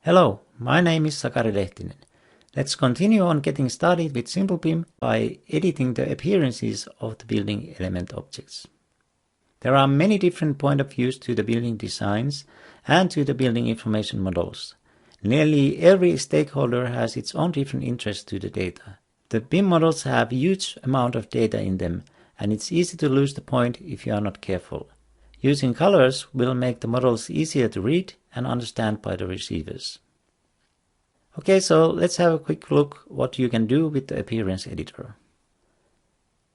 Hello, my name is Sakari Lehtinen. Let's continue on getting started with simplebim by editing the appearances of the building element objects. There are many different point of views to the building designs and to the building information models. Nearly every stakeholder has its own different interest to the data. The BIM models have a huge amount of data in them, and it's easy to lose the point if you are not careful. Using colors will make the models easier to read and understand by the receivers. Okay, so let's have a quick look what you can do with the appearance editor.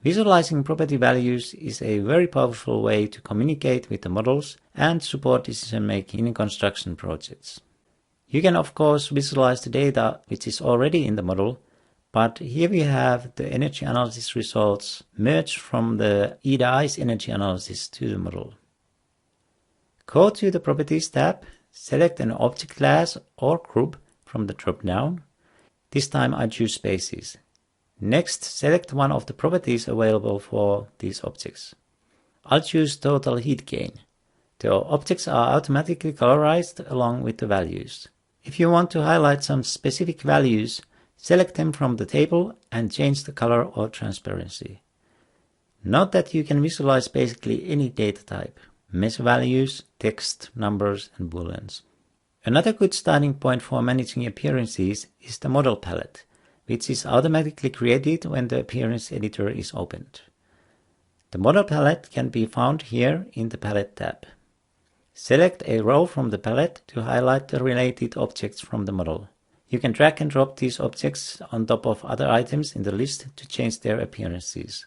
Visualizing property values is a very powerful way to communicate with the models and support decision making in construction projects. You can of course visualize the data which is already in the model, but here we have the energy analysis results merged from the EDI's energy analysis to the model. Go to the Properties tab, select an object class or group from the drop-down. This time I choose spaces. Next, select one of the properties available for these objects. I'll choose total heat gain. The objects are automatically colorized along with the values. If you want to highlight some specific values, select them from the table and change the color or transparency. Note that you can visualize basically any data type: measure values, text, numbers, and booleans. Another good starting point for managing appearances is the model palette, which is automatically created when the appearance editor is opened. The model palette can be found here in the Palette tab. Select a row from the palette to highlight the related objects from the model. You can drag and drop these objects on top of other items in the list to change their appearances.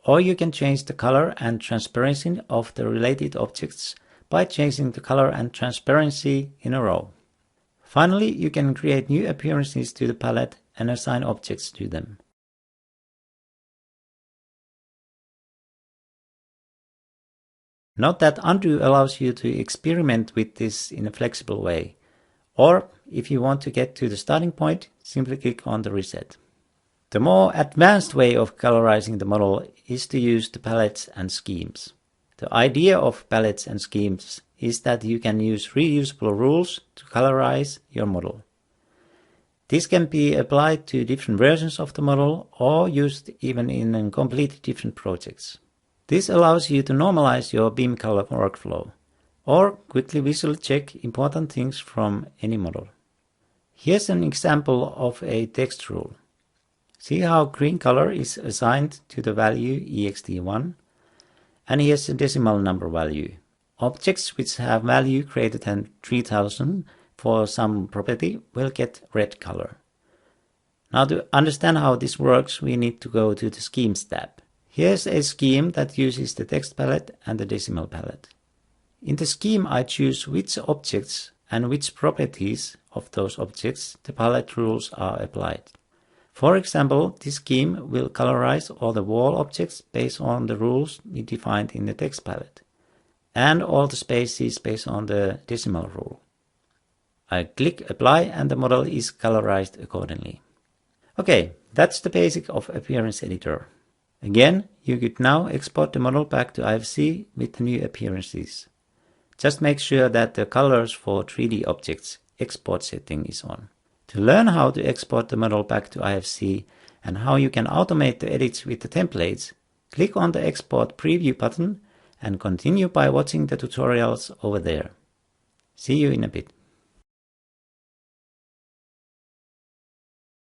Or you can change the color and transparency of the related objects by changing the color and transparency in a row. Finally, you can create new appearances to the palette and assign objects to them. Note that Undo allows you to experiment with this in a flexible way. Or, if you want to get to the starting point, simply click on the Reset. The more advanced way of colorizing the model is to use the palettes and schemes. The idea of palettes and schemes is that you can use reusable rules to colorize your model. This can be applied to different versions of the model or used even in completely different projects. This allows you to normalize your BIM color workflow or quickly visually check important things from any model. Here's an example of a text rule. See how green color is assigned to the value ext1, and here's a decimal number value. Objects which have value greater than 3000 for some property will get red color. Now to understand how this works, we need to go to the Schemes tab. Here's a scheme that uses the text palette and the decimal palette. In the scheme I choose which objects and which properties of those objects the palette rules are applied. For example, this scheme will colorize all the wall objects based on the rules we defined in the text palette, and all the spaces based on the decimal rule. I click Apply and the model is colorized accordingly. Okay, that's the basic of Appearance Editor. Again, you could now export the model back to IFC with the new appearances. Just make sure that the colors for 3D objects export setting is on. To learn how to export the model back to IFC and how you can automate the edits with the templates, click on the Export Preview button and continue by watching the tutorials over there. See you in a bit.